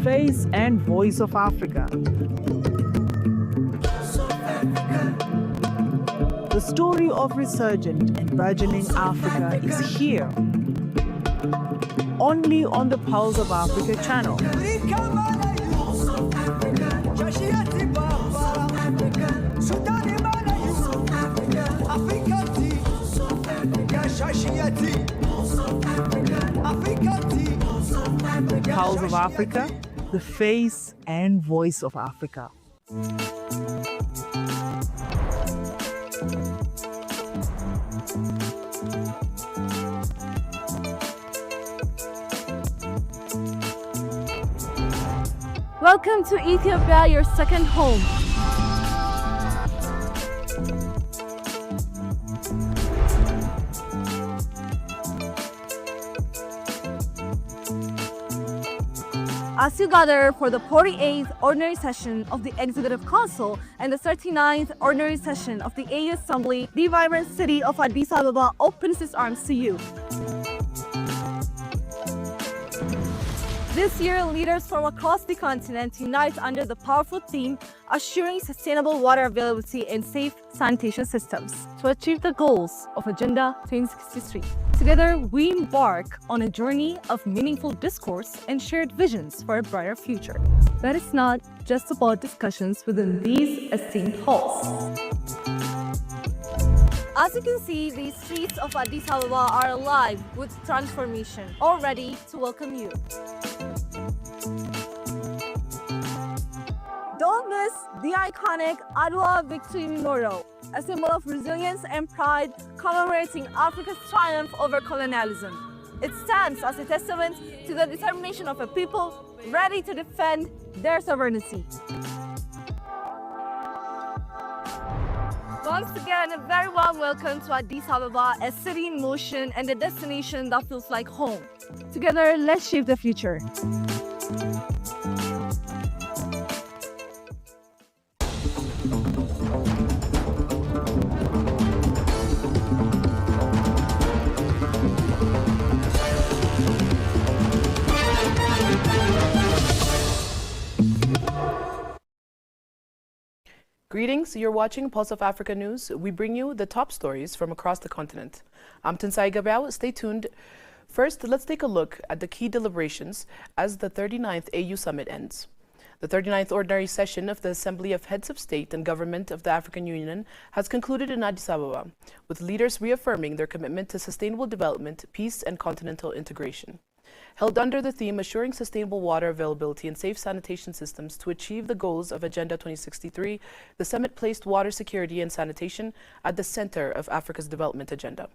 face and voice of Africa. The story of resurgent and burgeoning Africa is here, only on the Pulse of Africa channel. Pulse of Africa, the face and voice of Africa. Welcome to Ethiopia, your second home. As you gather for the 48th Ordinary Session of the Executive Council and the 39th Ordinary Session of the AU Assembly, the vibrant city of Addis Ababa opens its arms to you. This year, leaders from across the continent unite under the powerful theme, assuring sustainable water availability and safe sanitation systems to achieve the goals of Agenda 2063. Together, we embark on a journey of meaningful discourse and shared visions for a brighter future. But it's not just about discussions within these esteemed halls. As you can see, the streets of Addis Ababa are alive with transformation, all ready to welcome you. Don't miss the iconic Adwa Victory Memorial, a symbol of resilience and pride commemorating Africa's triumph over colonialism. It stands as a testament to the determination of a people ready to defend their sovereignty. Once again, a very warm welcome to Addis Ababa, a city in motion and a destination that feels like home. Together, let's shape the future. Greetings, you're watching Pulse of Africa News. We bring you the top stories from across the continent. I'm Tinsai Gabriel, stay tuned. First, let's take a look at the key deliberations as the 39th AU Summit ends. The 39th Ordinary Session of the Assembly of Heads of State and Government of the African Union has concluded in Addis Ababa, with leaders reaffirming their commitment to sustainable development, peace, and continental integration. Held under the theme Assuring Sustainable Water Availability and Safe Sanitation Systems to Achieve the Goals of Agenda 2063, the summit placed water security and sanitation at the center of Africa's development agenda.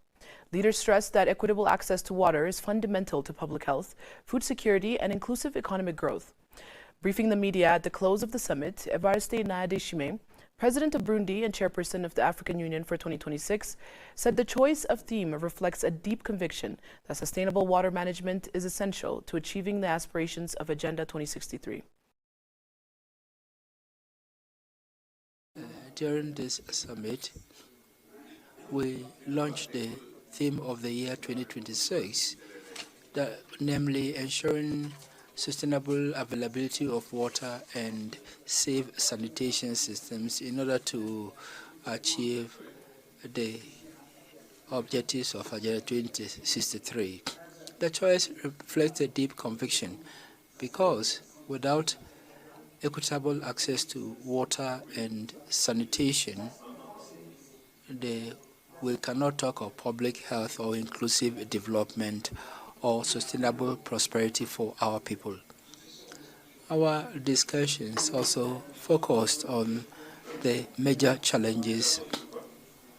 Leaders stressed that equitable access to water is fundamental to public health, food security, and inclusive economic growth. Briefing the media at the close of the summit, Evariste Ndayishimiye, President of Burundi and Chairperson of the African Union for 2026, said the choice of theme reflects a deep conviction that sustainable water management is essential to achieving the aspirations of Agenda 2063. During this summit, we launched the theme of the year 2026, namely ensuring sustainable availability of water and safe sanitation systems in order to achieve the objectives of Agenda 2063. The choice reflects a deep conviction because without equitable access to water and sanitation, we cannot talk of public health or inclusive development or sustainable prosperity for our people. Our discussions also focused on the major challenges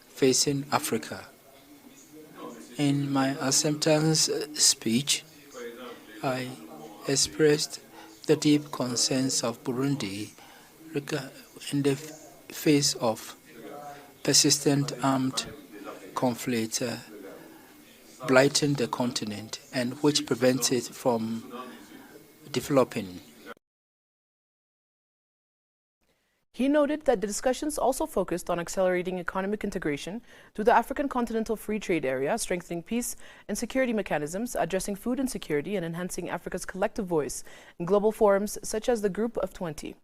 facing Africa. In my acceptance speech, I expressed the deep concerns of Burundi in the face of persistent armed conflict blighting the continent and which prevents it from developing. He noted that the discussions also focused on accelerating economic integration through the African Continental Free Trade Area, strengthening peace and security mechanisms, addressing food insecurity, and enhancing Africa's collective voice in global forums such as the Group of 20.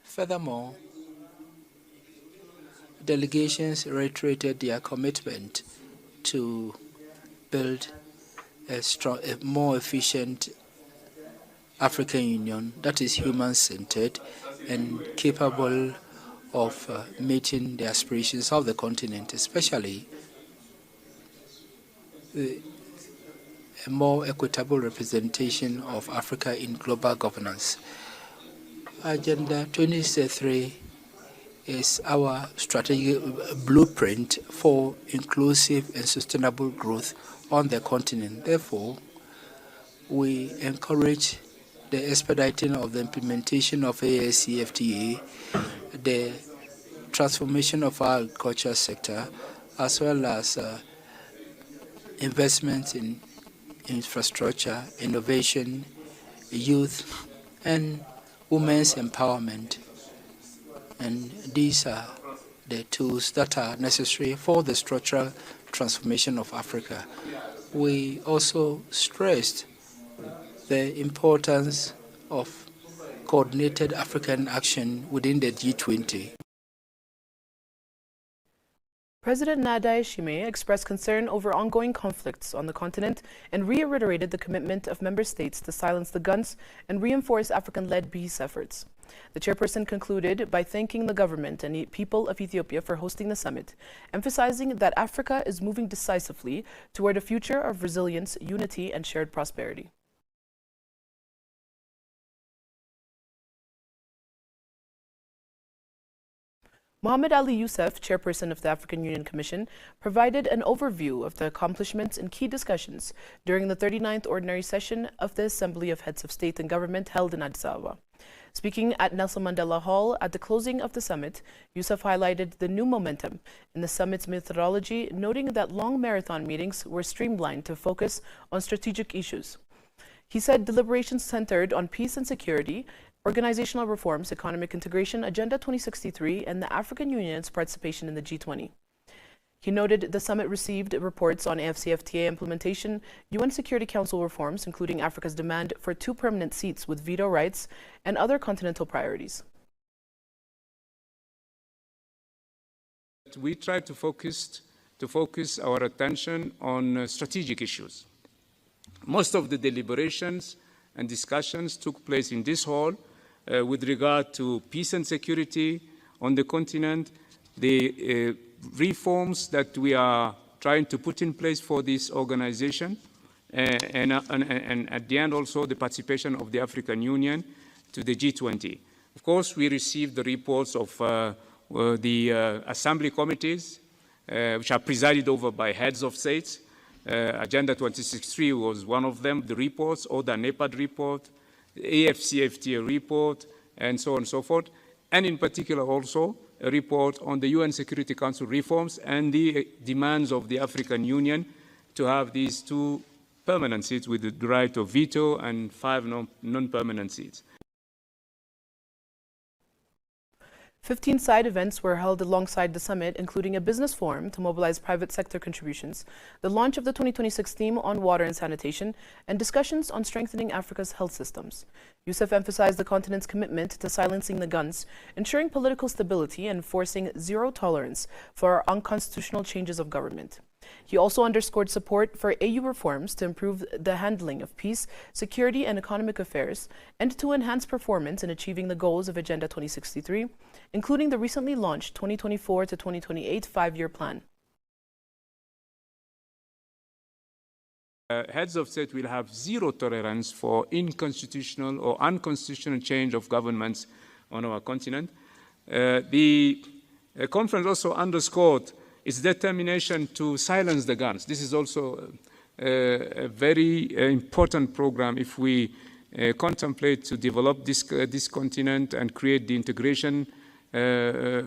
Furthermore, delegations reiterated their commitment to build a more efficient African Union that is human-centered and capable of meeting the aspirations of the continent, especially a more equitable representation of Africa in global governance. Agenda 2063 is our strategic blueprint for inclusive and sustainable growth on the continent. Therefore, we encourage the expediting of the implementation of ASCFTA, the transformation of our agriculture sector, as well as investments in infrastructure, innovation, youth, and women's empowerment. And these are the tools that are necessary for the structural transformation of Africa. We also stressed the importance of coordinated African action within the G20. President Nadaye Shime expressed concern over ongoing conflicts on the continent and reiterated the commitment of member states to silence the guns and reinforce African-led peace efforts. The chairperson concluded by thanking the government and people of Ethiopia for hosting the summit, emphasizing that Africa is moving decisively toward a future of resilience, unity, and shared prosperity. Mohamed Ali Youssef, chairperson of the African Union Commission, provided an overview of the accomplishments and key discussions during the 39th Ordinary Session of the Assembly of Heads of State and Government held in Addis Ababa. Speaking at Nelson Mandela Hall at the closing of the summit, Youssef highlighted the new momentum in the summit's methodology, noting that long marathon meetings were streamlined to focus on strategic issues. He said deliberations centered on peace and security, organizational reforms, economic integration, Agenda 2063, and the African Union's participation in the G20. He noted the summit received reports on AFCFTA implementation, UN Security Council reforms, including Africa's demand for 2 permanent seats with veto rights, and other continental priorities. We try to focus our attention on strategic issues. Most of the deliberations and discussions took place in this hall with regard to peace and security on the continent, the reforms that we are trying to put in place for this organization, and at the end also the participation of the African Union to the G20. Of course, we received the reports of the assembly committees, which are presided over by heads of states. Agenda 2063 was one of them, the reports, or the NEPAD report, the AFCFTA report, and so on and so forth, and in particular also a report on the UN Security Council reforms and the demands of the African Union to have these 2 permanent seats with the right of veto and 5 non-permanent seats. 15 side events were held alongside the summit, including a business forum to mobilize private sector contributions, the launch of the 2026 theme on water and sanitation, and discussions on strengthening Africa's health systems. Youssef emphasized the continent's commitment to silencing the guns, ensuring political stability, and enforcing zero tolerance for unconstitutional changes of government. He also underscored support for AU reforms to improve the handling of peace, security, and economic affairs, and to enhance performance in achieving the goals of Agenda 2063, including the recently launched 2024 to 2028 5-year plan. Heads of state will have zero tolerance for unconstitutional or unconstitutional change of governments on our continent. The conference also underscored its determination to silence the guns. This is also a very important program if we contemplate to develop this continent and create the integration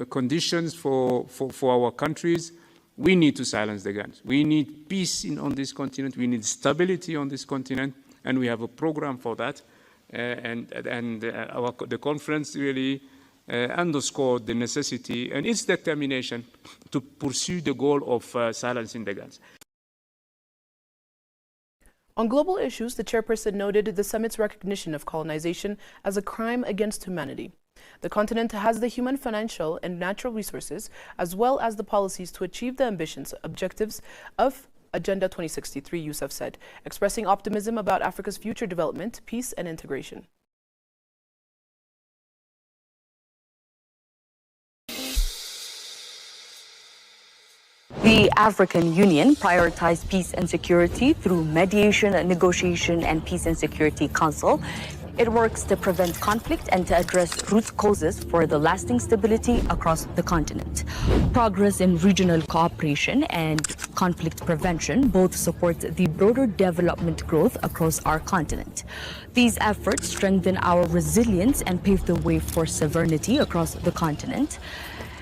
conditions for our countries. We need to silence the guns. We need peace on this continent. We need stability on this continent. and we have a program for that. The conference really underscored the necessity and its determination to pursue the goal of silencing the guns. On global issues, the chairperson noted the summit's recognition of colonization as a crime against humanity. The continent has the human, financial, and natural resources, as well as the policies to achieve the objectives of Agenda 2063, Youssef said, expressing optimism about Africa's future development, peace, and integration. The African Union prioritized peace and security through mediation, negotiation, and Peace and Security Council. It works to prevent conflict and to address root causes for the lasting stability across the continent. Progress in regional cooperation and conflict prevention both support the broader development growth across our continent. These efforts strengthen our resilience and pave the way for sovereignty across the continent.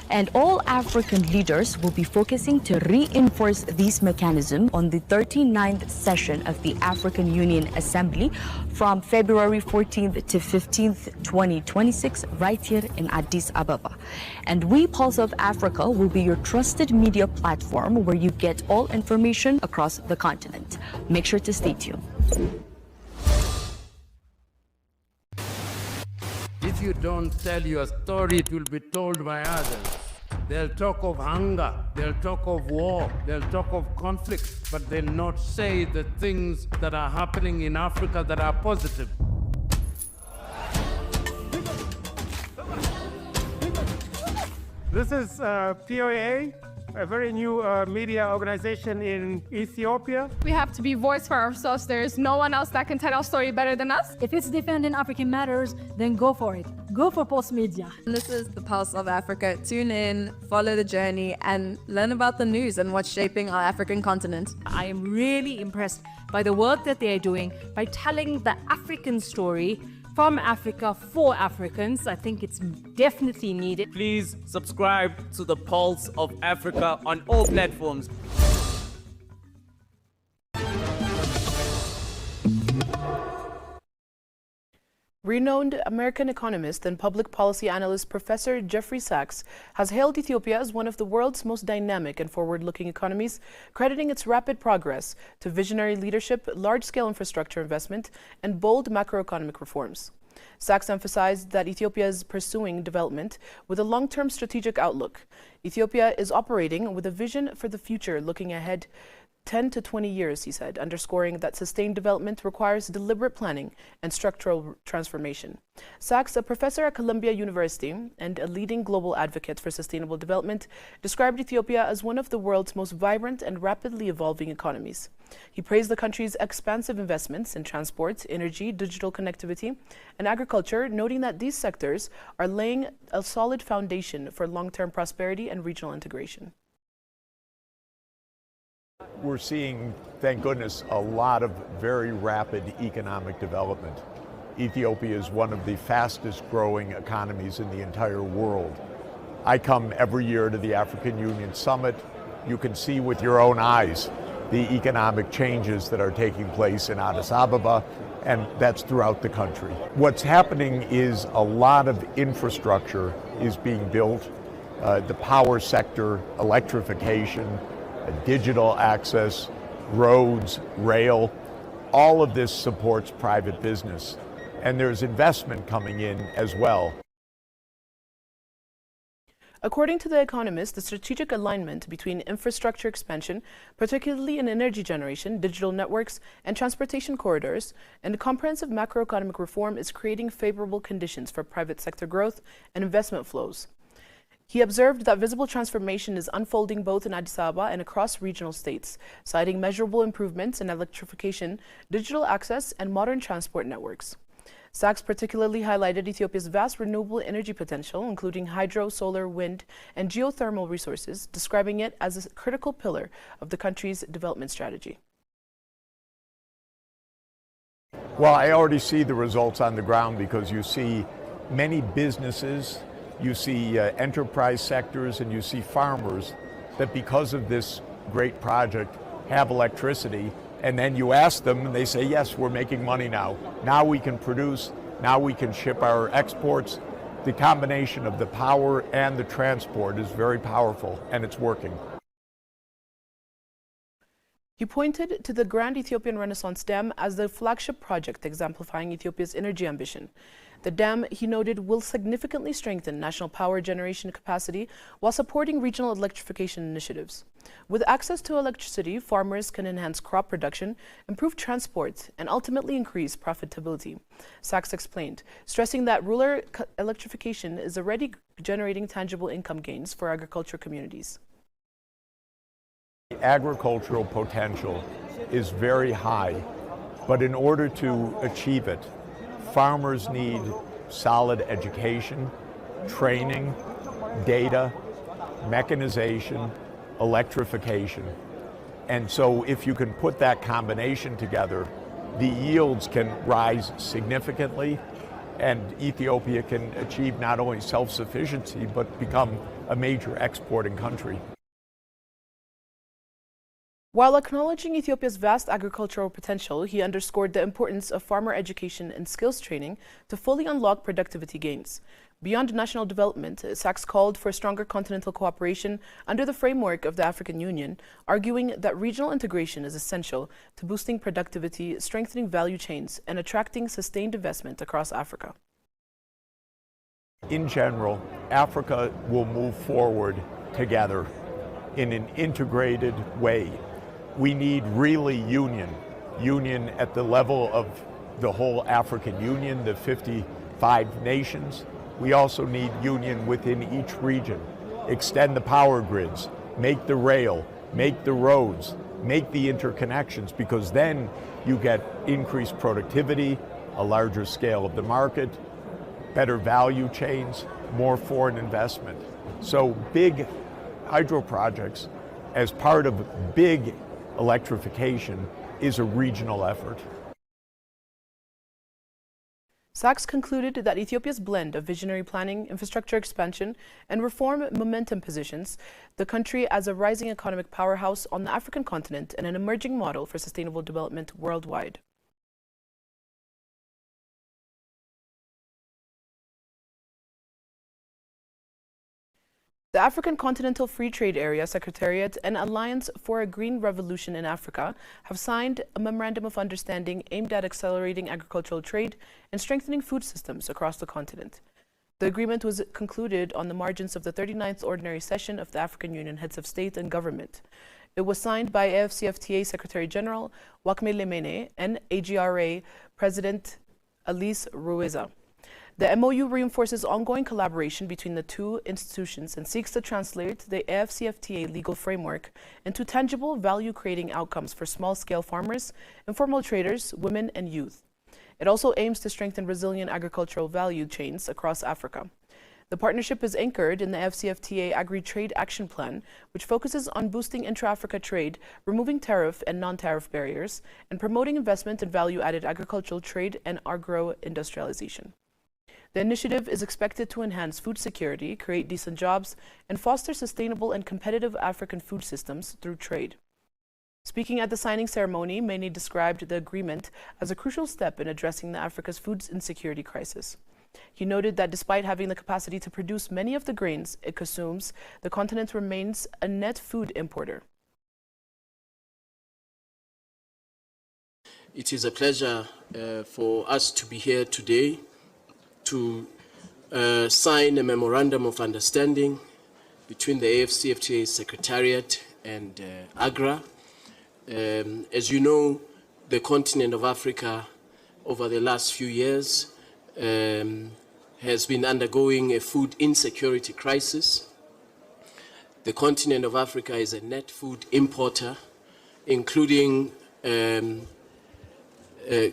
And all African leaders will be focusing to reinforce these mechanisms on the 39th session of the African Union Assembly from February 14th to 15th, 2026, right here in Addis Ababa. And we, Pulse of Africa, will be your trusted media platform where you get all information across the continent. Make sure to stay tuned. If you don't tell your story, it will be told by others. They'll talk of hunger, they'll talk of war, they'll talk of conflict, but they'll not say the things that are happening in Africa that are positive. This is POA, a very new media organization in Ethiopia. We have to be voice for ourselves. There is no one else that can tell our story better than us. If it's defending African matters, then go for it. Go for Pulse Media. This is the Pulse of Africa. Tune in, follow the journey, and learn about the news and what's shaping our African continent. I am really impressed by the work that they are doing by telling the African story from Africa for Africans. I think it's definitely needed. Please subscribe to the Pulse of Africa on all platforms. Renowned American economist and public policy analyst Professor Jeffrey Sachs has hailed Ethiopia as one of the world's most dynamic and forward-looking economies, crediting its rapid progress to visionary leadership, large-scale infrastructure investment, and bold macroeconomic reforms. Sachs emphasized that Ethiopia is pursuing development with a long-term strategic outlook. Ethiopia is operating with a vision for the future, looking ahead 10 to 20 years, he said, underscoring that sustained development requires deliberate planning and structural transformation. Sachs, a professor at Columbia University and a leading global advocate for sustainable development, described Ethiopia as one of the world's most vibrant and rapidly evolving economies. He praised the country's expansive investments in transport, energy, digital connectivity, and agriculture, noting that these sectors are laying a solid foundation for long-term prosperity and regional integration. We're seeing, thank goodness, a lot of very rapid economic development. Ethiopia is one of the fastest growing economies in the entire world. I come every year to the African Union Summit. You can see with your own eyes the economic changes that are taking place in Addis Ababa, and that's throughout the country. What's happening is a lot of infrastructure is being built, the power sector, electrification, digital access, roads, rail, all of this supports private business. And there's investment coming in as well. According to The Economist, the strategic alignment between infrastructure expansion, particularly in energy generation, digital networks, and transportation corridors, and comprehensive macroeconomic reform is creating favorable conditions for private sector growth and investment flows. He observed that visible transformation is unfolding both in Addis Ababa and across regional states, citing measurable improvements in electrification, digital access, and modern transport networks. Sachs particularly highlighted Ethiopia's vast renewable energy potential, including hydro, solar, wind, and geothermal resources, describing it as a critical pillar of the country's development strategy. Well, I already see the results on the ground because you see many businesses, you see enterprise sectors, and you see farmers that because of this great project have electricity And then you ask them and they say, yes, we're making money now. Now we can produce, now we can ship our exports. The combination of the power and the transport is very powerful, and it's working. He pointed to the Grand Ethiopian Renaissance Dam as the flagship project exemplifying Ethiopia's energy ambition. The dam, he noted, will significantly strengthen national power generation capacity while supporting regional electrification initiatives. With access to electricity, farmers can enhance crop production, improve transport, and ultimately increase profitability, Sachs explained, stressing that rural electrification is already generating tangible income gains for agriculture communities. The agricultural potential is very high, but in order to achieve it, farmers need solid education, training, data, mechanization, electrification. And so if you can put that combination together, the yields can rise significantly, and Ethiopia can achieve not only self-sufficiency, but become a major exporting country. While acknowledging Ethiopia's vast agricultural potential, he underscored the importance of farmer education and skills training to fully unlock productivity gains. Beyond national development, Sachs called for stronger continental cooperation under the framework of the African Union, arguing that regional integration is essential to boosting productivity, strengthening value chains, and attracting sustained investment across Africa. In general, Africa will move forward together in an integrated way. We need really union at the level of the whole African Union, the 55 nations. We also need union within each region. Extend the power grids, make the rail, make the roads, make the interconnections, because then you get increased productivity, a larger scale of the market, better value chains, more foreign investment. So big hydro projects as part of big electrification is a regional effort. Sachs concluded that Ethiopia's blend of visionary planning, infrastructure expansion, and reform momentum positions the country as a rising economic powerhouse on the African continent and an emerging model for sustainable development worldwide. The African Continental Free Trade Area Secretariat and Alliance for a Green Revolution in Africa have signed a memorandum of understanding aimed at accelerating agricultural trade and strengthening food systems across the continent. The agreement was concluded on the margins of the 39th Ordinary Session of the African Union Heads of State and Government. It was signed by AFCFTA Secretary General Wakme Lemene and AGRA President Alice Ruiza. The MOU reinforces ongoing collaboration between the two institutions and seeks to translate the AFCFTA legal framework into tangible value-creating outcomes for small-scale farmers, informal traders, women, and youth. It also aims to strengthen resilient agricultural value chains across Africa. The partnership is anchored in the AFCFTA Agri-Trade Action Plan, which focuses on boosting intra-Africa trade, removing tariff and non-tariff barriers, and promoting investment in value-added agricultural trade and agro-industrialization. The initiative is expected to enhance food security, create decent jobs, and foster sustainable and competitive African food systems through trade. Speaking at the signing ceremony, Mene described the agreement as a crucial step in addressing Africa's food insecurity crisis. He noted that despite having the capacity to produce many of the grains it consumes, the continent remains a net food importer. It is a pleasure for us to be here today to sign a memorandum of understanding between the AFCFTA Secretariat and AGRA. As you know, the continent of Africa over the last few years has been undergoing a food insecurity crisis. The continent of Africa is a net food importer, including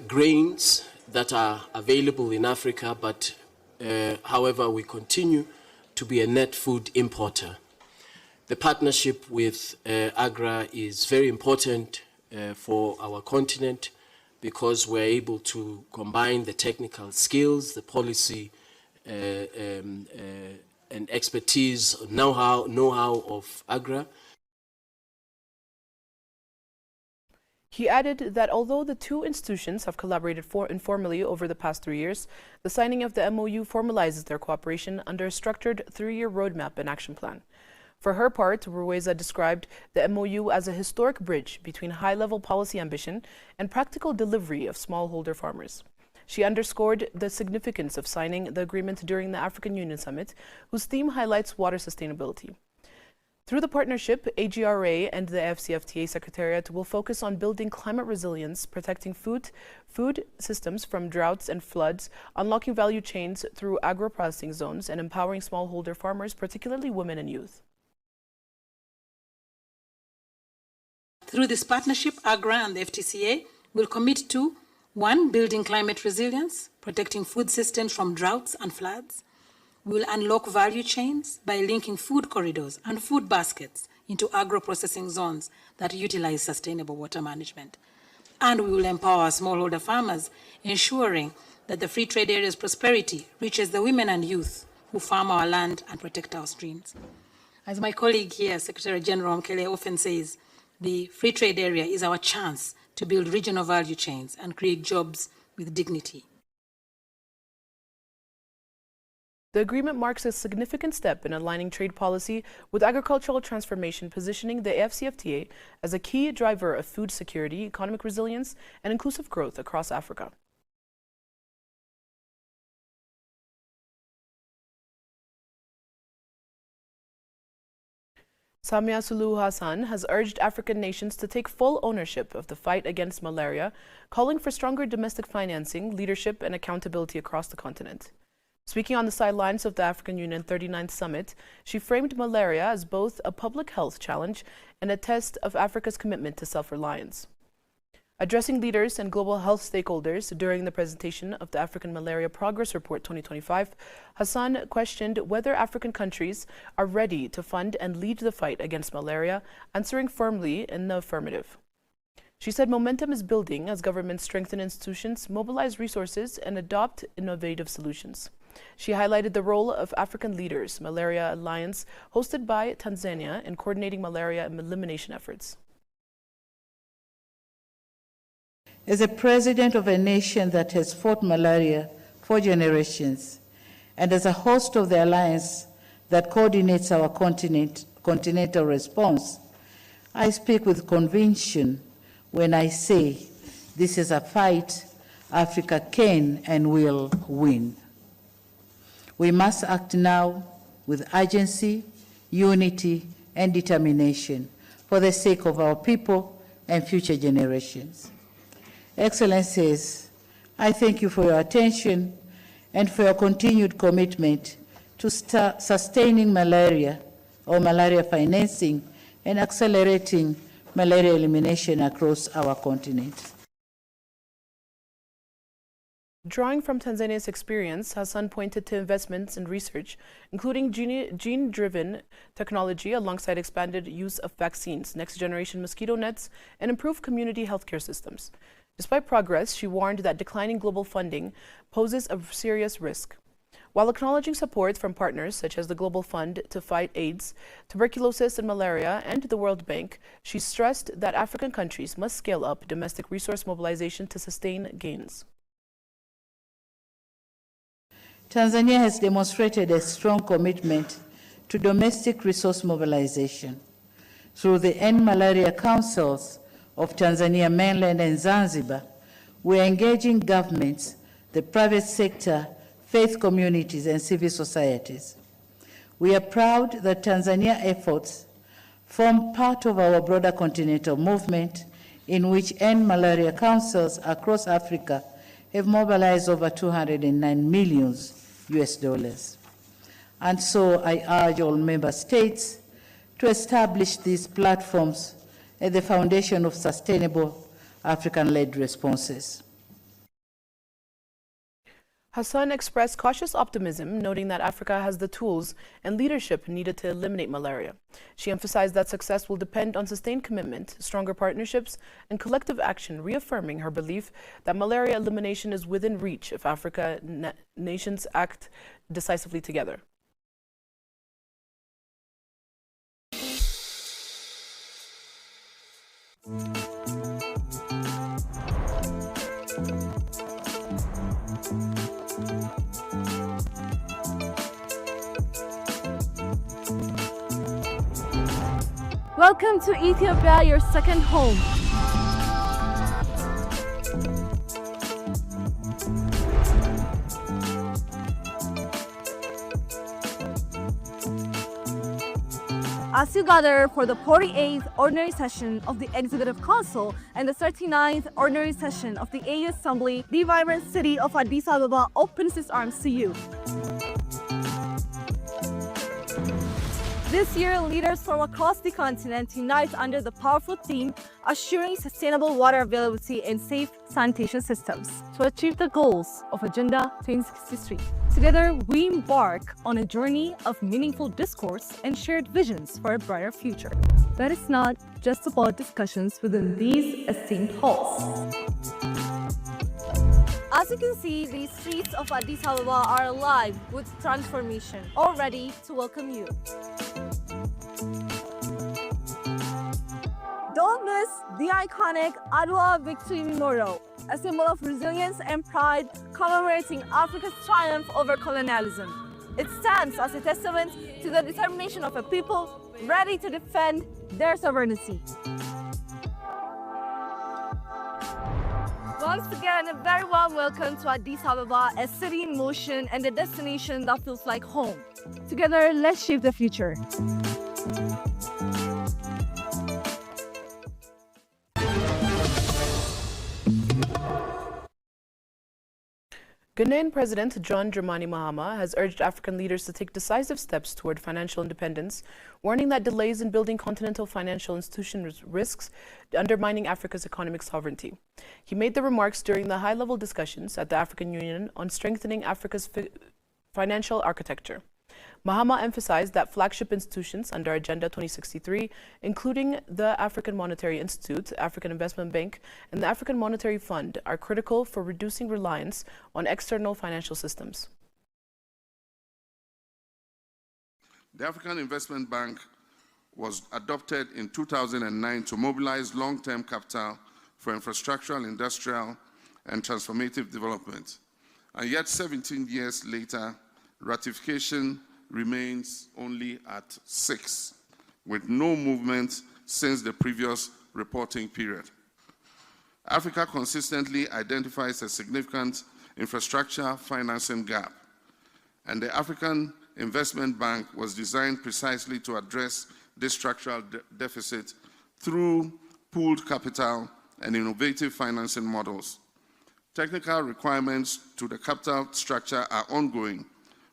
grains that are available in Africa, but however, we continue to be a net food importer. The partnership with AGRA is very important for our continent because we're able to combine the technical skills, the policy and expertise, know-how of AGRA. He added that although the two institutions have collaborated informally over the past 3 years, the signing of the MOU formalizes their cooperation under a structured 3-year roadmap and action plan. For her part, Ruweza described the MOU as a historic bridge between high-level policy ambition and practical delivery of smallholder farmers. She underscored the significance of signing the agreement during the African Union Summit, whose theme highlights water sustainability. Through the partnership, AGRA and the AFCFTA Secretariat will focus on building climate resilience, protecting food systems from droughts and floods, unlocking value chains through agro-processing zones, and empowering smallholder farmers, particularly women and youth. Through this partnership, AGRA and the FTCA will commit to 1. Building climate resilience, protecting food systems from droughts and floods. We will unlock value chains by linking food corridors and food baskets into agro-processing zones that utilize sustainable water management. And we will empower smallholder farmers, ensuring that the free trade area's prosperity reaches the women and youth who farm our land and protect our streams. As my colleague here, Secretary General Mkele, often says, the free trade area is our chance to build regional value chains and create jobs with dignity. The agreement marks a significant step in aligning trade policy with agricultural transformation, positioning the AFCFTA as a key driver of food security, economic resilience, and inclusive growth across Africa. Samia Suluhu Hassan has urged African nations to take full ownership of the fight against malaria, calling for stronger domestic financing, leadership, and accountability across the continent. Speaking on the sidelines of the African Union 39th Summit, she framed malaria as both a public health challenge and a test of Africa's commitment to self-reliance. Addressing leaders and global health stakeholders during the presentation of the African Malaria Progress Report 2025, Hassan questioned whether African countries are ready to fund and lead the fight against malaria, answering firmly in the affirmative. She said momentum is building as governments strengthen institutions, mobilize resources, and adopt innovative solutions. She highlighted the role of African leaders, Malaria Alliance, hosted by Tanzania, in coordinating malaria elimination efforts. As a president of a nation that has fought malaria for generations, and as a host of the alliance that coordinates our continental response, I speak with conviction when I say this is a fight Africa can and will win. We must act now with urgency, unity, and determination for the sake of our people and future generations. Excellencies, I thank you for your attention and for your continued commitment to sustaining malaria or malaria financing and accelerating malaria elimination across our continent. Drawing from Tanzania's experience, Hassan pointed to investments in research, including gene-driven technology alongside expanded use of vaccines, next-generation mosquito nets, and improved community healthcare systems. Despite progress, she warned that declining global funding poses a serious risk. While acknowledging support from partners such as the Global Fund to fight AIDS, tuberculosis and malaria, and the World Bank, she stressed that African countries must scale up domestic resource mobilization to sustain gains. Tanzania has demonstrated a strong commitment to domestic resource mobilization. Through the End Malaria Councils of Tanzania mainland and Zanzibar, we are engaging governments, the private sector, faith communities, and civil societies. We are proud that Tanzania efforts form part of our broader continental movement in which End Malaria Councils across Africa have mobilized over $209 million. And so I urge all member states to establish these platforms at the foundation of sustainable African-led responses. Hassan expressed cautious optimism, noting that Africa has the tools and leadership needed to eliminate malaria. She emphasized that success will depend on sustained commitment, stronger partnerships, and collective action, reaffirming her belief that malaria elimination is within reach if African nations act decisively together. Welcome to Ethiopia, your second home. As you gather for the 48th Ordinary Session of the Executive Council and the 39th Ordinary Session of the AU Assembly, the vibrant city of Addis Ababa opens its arms to you. This year, leaders from across the continent unite under the powerful theme, assuring sustainable water availability and safe sanitation systems to achieve the goals of Agenda 2063. Together, we embark on a journey of meaningful discourse and shared visions for a brighter future. That is not just about discussions within these esteemed halls. As you can see, the streets of Addis Ababa are alive with transformation, all ready to welcome you. Don't miss the iconic Adwa Victory Memorial, a symbol of resilience and pride commemorating Africa's triumph over colonialism. It stands as a testament to the determination of a people ready to defend their sovereignty. Once again, a very warm welcome to Addis Ababa, a city in motion and a destination that feels like home. Together, let's shape the future. Ghanaian President John Dramani Mahama has urged African leaders to take decisive steps toward financial independence, warning that delays in building continental financial institutions risks undermining Africa's economic sovereignty. He made the remarks during the high-level discussions at the African Union on strengthening Africa's financial architecture. Mahama emphasized that flagship institutions under Agenda 2063, including the African Monetary Institute, African Investment Bank, and the African Monetary Fund, are critical for reducing reliance on external financial systems. The African Investment Bank was adopted in 2009 to mobilize long-term capital for infrastructural, industrial, and transformative development. And yet, 17 years later, ratification remains only at 6, with no movement since the previous reporting period. Africa consistently identifies a significant infrastructure financing gap, and the African Investment Bank was designed precisely to address this structural deficit through pooled capital and innovative financing models. Technical requirements to the capital structure are ongoing,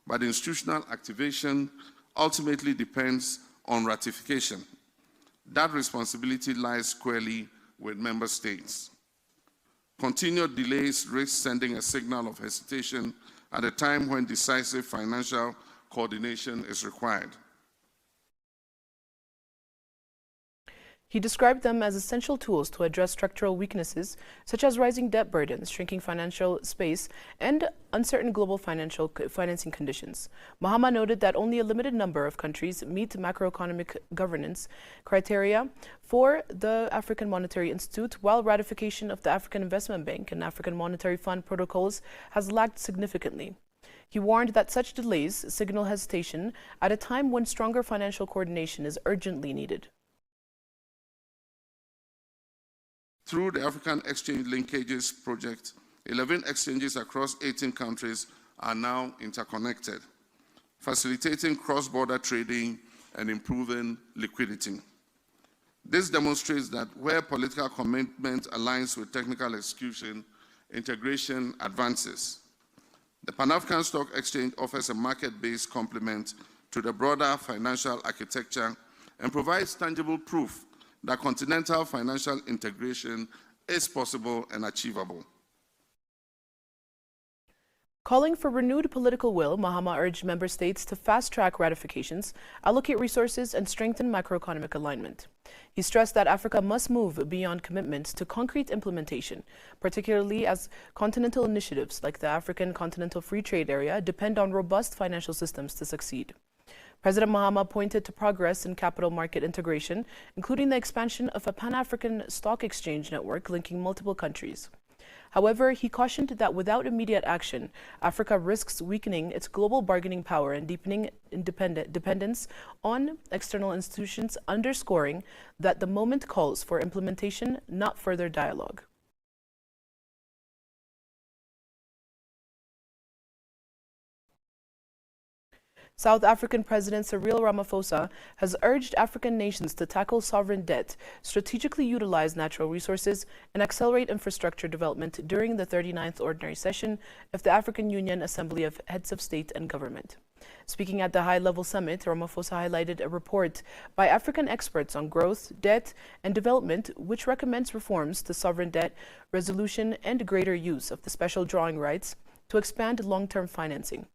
but institutional activation ultimately depends on ratification. That responsibility lies squarely with member states. Continued delays risk sending a signal of hesitation at a time when decisive financial coordination is required. He described them as essential tools to address structural weaknesses such as rising debt burdens, shrinking financial space, and uncertain global financing conditions. Mahama noted that only a limited number of countries meet macroeconomic governance criteria for the African Monetary Institute, while ratification of the African Investment Bank and African Monetary Fund protocols has lagged significantly. He warned that such delays signal hesitation at a time when stronger financial coordination is urgently needed. Through the African Exchange Linkages Project, 11 exchanges across 18 countries are now interconnected, facilitating cross-border trading and improving liquidity. This demonstrates that where political commitment aligns with technical execution, integration advances. The Pan-African Stock Exchange offers a market-based complement to the broader financial architecture and provides tangible proof that continental financial integration is possible and achievable. Calling for renewed political will, Mahama urged member states to fast-track ratifications, allocate resources, and strengthen macroeconomic alignment. He stressed that Africa must move beyond commitments to concrete implementation, particularly as continental initiatives like the African Continental Free Trade Area depend on robust financial systems to succeed. President Mahama pointed to progress in capital market integration, including the expansion of a Pan-African stock exchange network linking multiple countries. However, he cautioned that without immediate action, Africa risks weakening its global bargaining power and deepening dependence on external institutions, underscoring that the moment calls for implementation, not further dialogue. South African President Cyril Ramaphosa has urged African nations to tackle sovereign debt, strategically utilize natural resources, and accelerate infrastructure development during the 39th Ordinary Session of the African Union Assembly of Heads of State and Government. Speaking at the high-level summit, Ramaphosa highlighted a report by African experts on growth, debt, and development, which recommends reforms to sovereign debt resolution and greater use of the special drawing rights to expand long-term financing.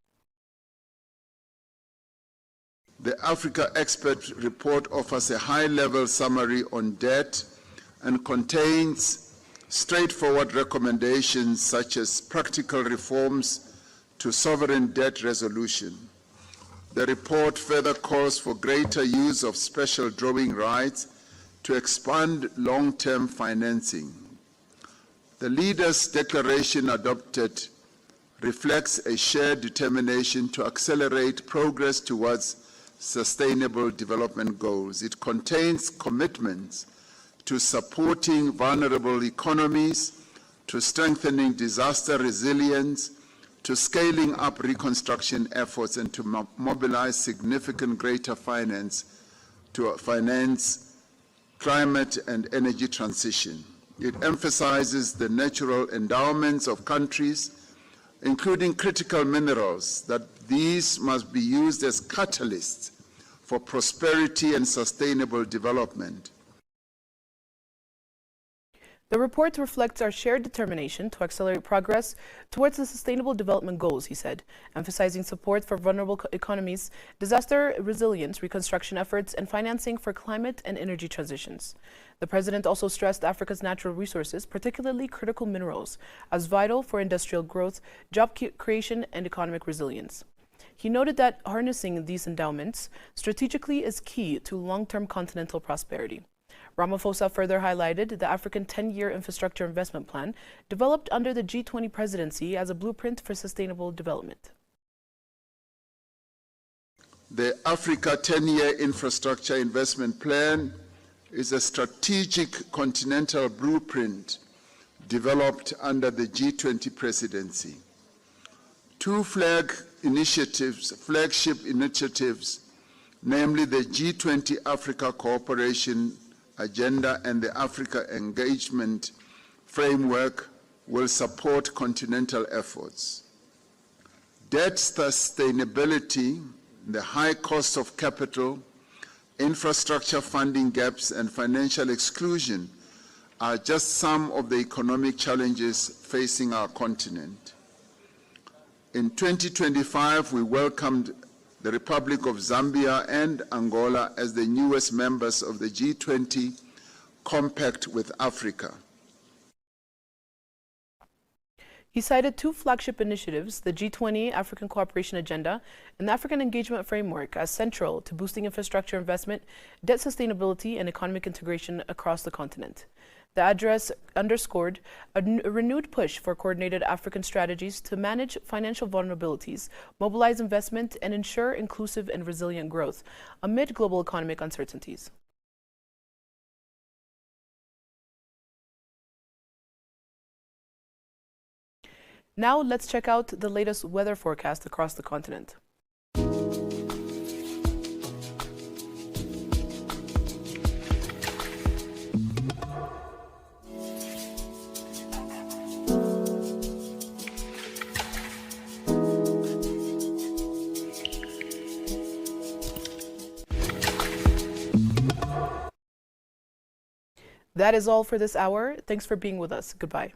The Africa Expert Report offers a high-level summary on debt and contains straightforward recommendations such as practical reforms to sovereign debt resolution. The report further calls for greater use of special drawing rights to expand long-term financing. The leaders' declaration adopted reflects a shared determination to accelerate progress towards Sustainable Development Goals. It contains commitments to supporting vulnerable economies, to strengthening disaster resilience, to scaling up reconstruction efforts, and to mobilize significant greater finance to finance climate and energy transition. It emphasizes the natural endowments of countries, including critical minerals, that these must be used as catalysts for prosperity and sustainable development. The report reflects our shared determination to accelerate progress towards the Sustainable Development Goals, he said, emphasizing support for vulnerable economies, disaster resilience, reconstruction efforts, and financing for climate and energy transitions. The president also stressed Africa's natural resources, particularly critical minerals, as vital for industrial growth, job creation, and economic resilience. He noted that harnessing these endowments strategically is key to long-term continental prosperity. Ramaphosa further highlighted the African 10-year infrastructure investment plan developed under the G20 presidency as a blueprint for sustainable development. The Africa 10-year infrastructure investment plan is a strategic continental blueprint developed under the G20 presidency. Two flagship initiatives, namely the G20 Africa Cooperation Agenda and the Africa Engagement Framework, will support continental efforts. Debt sustainability, the high cost of capital, infrastructure funding gaps, and financial exclusion are just some of the economic challenges facing our continent. In 2025, we welcomed the Republic of Zambia and Angola as the newest members of the G20 Compact with Africa. He cited two flagship initiatives, the G20 African Cooperation Agenda and the African Engagement Framework, as central to boosting infrastructure investment, debt sustainability, and economic integration across the continent. The address underscored a renewed push for coordinated African strategies to manage financial vulnerabilities, mobilize investment, and ensure inclusive and resilient growth amid global economic uncertainties. Now let's check out the latest weather forecast across the continent. That is all for this hour. Thanks for being with us. Goodbye.